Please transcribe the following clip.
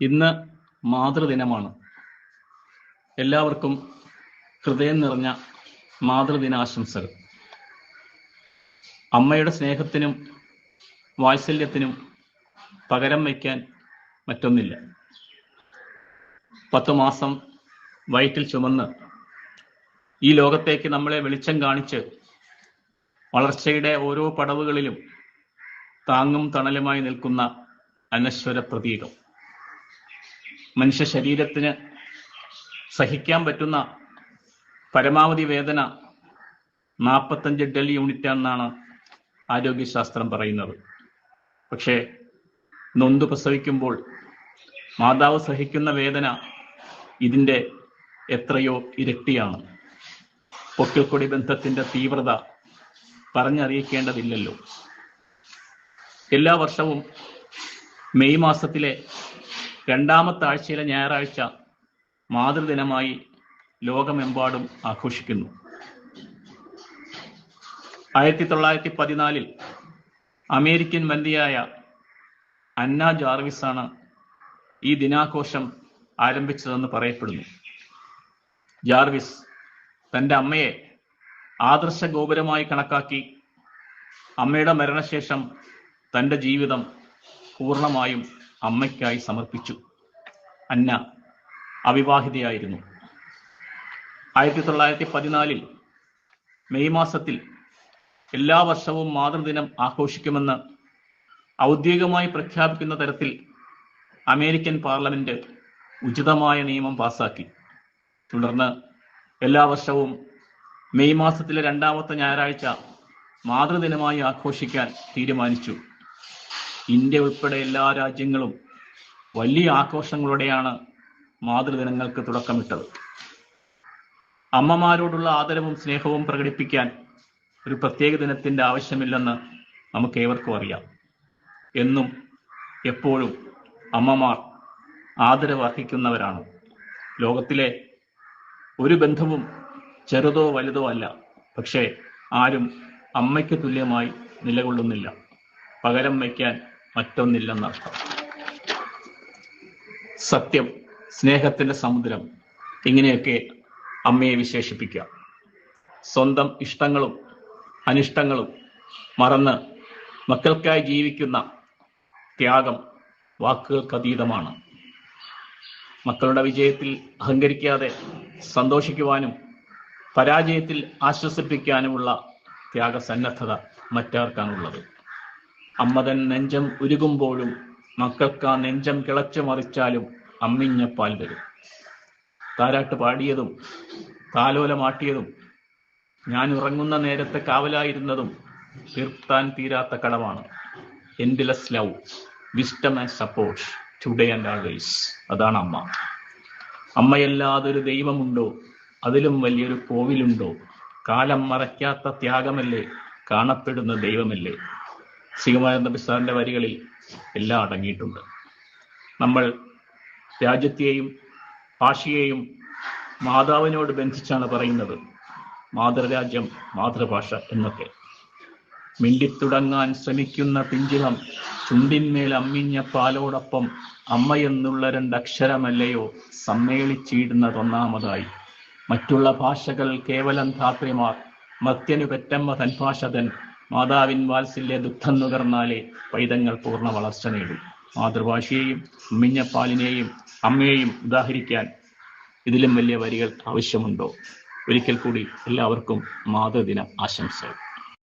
ഇന്ന് മാതൃദിനമാണ്. എല്ലാവർക്കും ഹൃദയം നിറഞ്ഞ മാതൃദിനാശംസകൾ. അമ്മയുടെ സ്നേഹത്തിനും വാത്സല്യത്തിനും പകരം വയ്ക്കാൻ മറ്റൊന്നില്ല. 10 മാസം വയറ്റിൽ ചുമന്ന് ഈ ലോകത്തേക്ക് നമ്മളെ വെളിച്ചം കാണിച്ച് വളർച്ചയുടെ ഓരോ പടവുകളിലും താങ്ങും തണലുമായി നിൽക്കുന്ന അനശ്വര പ്രതീകം. മനുഷ്യ ശരീരത്തിന് സഹിക്കാൻ പറ്റുന്ന പരമാവധി വേദന 45 ഡെൽ യൂണിറ്റ് എന്നാണ് ആരോഗ്യശാസ്ത്രം പറയുന്നത്. പക്ഷേ നൊന്തു പ്രസവിക്കുമ്പോൾ മാതാവ് സഹിക്കുന്ന വേദന ഇതിൻ്റെ എത്രയോ ഇരട്ടിയാണ്. പൊക്കിൾക്കൊടി ബന്ധത്തിൻ്റെ തീവ്രത പറഞ്ഞറിയിക്കേണ്ടതില്ലല്ലോ. എല്ലാ വർഷവും മെയ് മാസത്തിലെ 2ാമത്തെ ആഴ്ചയിലെ ഞായറാഴ്ച മാതൃദിനമായി ലോകമെമ്പാടും ആഘോഷിക്കുന്നു. 1914 അമേരിക്കൻ വനിതയായ അന്ന ജാർവിസാണ് ഈ ദിനാഘോഷം ആരംഭിച്ചതെന്ന് പറയപ്പെടുന്നു. ജാർവിസ് തൻ്റെ അമ്മയെ ആദർശ ഗോപുരമായി കണക്കാക്കി അമ്മയുടെ മരണശേഷം തൻ്റെ ജീവിതം പൂർണ്ണമായും അമ്മയ്ക്കായി സമർപ്പിച്ചു. അന്ന അവിവാഹിതയായിരുന്നു. 1914 മെയ് മാസത്തിൽ എല്ലാ വർഷവും മാതൃദിനം ആഘോഷിക്കുമെന്ന് ഔദ്യോഗികമായി പ്രഖ്യാപിക്കുന്ന തരത്തിൽ അമേരിക്കൻ പാർലമെന്റ് ഉചിതമായ നിയമം പാസാക്കി. തുടർന്ന് എല്ലാ വർഷവും മെയ് മാസത്തിലെ 2ാമത്തെ ഞായറാഴ്ച മാതൃദിനമായി ആഘോഷിക്കാൻ തീരുമാനിച്ചു. ഇന്ത്യ ഉൾപ്പെടെ എല്ലാ രാജ്യങ്ങളും വലിയ ആഘോഷങ്ങളോടെയാണ് മാതൃദിനങ്ങൾക്ക് തുടക്കമിട്ടത്. അമ്മമാരോടുള്ള ആദരവും സ്നേഹവും പ്രകടിപ്പിക്കാൻ ഒരു പ്രത്യേക ദിനത്തിൻ്റെ ആവശ്യമില്ലെന്ന് നമുക്ക് ഏവർക്കും അറിയാം. എന്നും എപ്പോഴും അമ്മമാർ ആദരവ് അർഹിക്കുന്നവരാണ്. ലോകത്തിലെ ഒരു ബന്ധവും ചെറുതോ വലുതോ അല്ല. പക്ഷേ ആരും അമ്മയ്ക്ക് തുല്യമായി നിലകൊള്ളുന്നില്ല. പകരം വയ്ക്കാൻ മറ്റൊന്നില്ലെന്നർത്ഥം. സത്യം, സ്നേഹത്തിന്റെ സമുദ്രം, ഇങ്ങനെയൊക്കെ അമ്മയെ വിശേഷിപ്പിക്കാം. സ്വന്തം ഇഷ്ടങ്ങളും അനിഷ്ടങ്ങളും മറന്ന് മക്കൾക്കായി ജീവിക്കുന്ന ത്യാഗം വാക്കുകൾക്കതീതമാണ്. മക്കളുടെ വിജയത്തിൽ അഹങ്കരിക്കാതെ സന്തോഷിക്കുവാനും പരാജയത്തിൽ ആശ്വസിപ്പിക്കാനുമുള്ള ത്യാഗസന്നദ്ധത മറ്റാർക്കാണുള്ളത്? അമ്മതൻ നെഞ്ചം ഉരുകുമ്പോഴും മക്കൾക്ക് ആ നെഞ്ചം കിളച്ചു മറിച്ചാലും അമ്മിഞ്ഞ പാൽ തരും. താരാട്ട് പാടിയതും താലോലമാട്ടിയതും ഞാൻ ഉറങ്ങുന്ന നേരത്തെ കാവലായിരുന്നതും തീർത്താൻ തീരാത്ത കടമാണ്. Endless love, wisdom and support today and always. അതാണ് അമ്മ. അമ്മയല്ലാതൊരു ദൈവമുണ്ടോ? അതിലും വലിയൊരു കോവിലുണ്ടോ? കാലം മറയ്ക്കാത്ത ത്യാഗമല്ലേ, കാണപ്പെടുന്ന ദൈവമല്ലേ. ശ്രീകുമാരൻ നമ്പി സാറിൻ്റെ വരികളിൽ എല്ലാം അടങ്ങിയിട്ടുണ്ട്. നമ്മൾ രാജ്യത്തെയും ഭാഷയെയും മാതാവിനോട് ബന്ധിച്ചാണ് പറയുന്നത്. മാതൃരാജ്യം, മാതൃഭാഷ എന്നൊക്കെ. മിണ്ടിത്തുടങ്ങാൻ ശ്രമിക്കുന്ന പിഞ്ചിളം ചുണ്ടിന്മേൽ അമ്മിഞ്ഞ പാലോടൊപ്പം അമ്മയെന്നുള്ള 2 അക്ഷരമല്ലയോ സമ്മേളിച്ചിടുന്നതൊന്നാമതായി. മറ്റുള്ള ഭാഷകൾ കേവലം ധാത്രിമാർ, മർത്യനു പെറ്റമ്മ തൻ ഭാഷ തൻ. മാതാവിൻ വാത്സല്യ ദുഃഖം നുകർന്നാലേ പൈതങ്ങൾ പൂർണ്ണ വളർച്ച നേടും. മാതൃഭാഷയെയും അമ്മിഞ്ഞപ്പാലിനെയും അമ്മയെയും ഉദാഹരിക്കാൻ ഇതിലും വലിയ വരികൾ ആവശ്യമുണ്ടോ? ഒരിക്കൽ കൂടി എല്ലാവർക്കും മാതൃദിന ആശംസകൾ.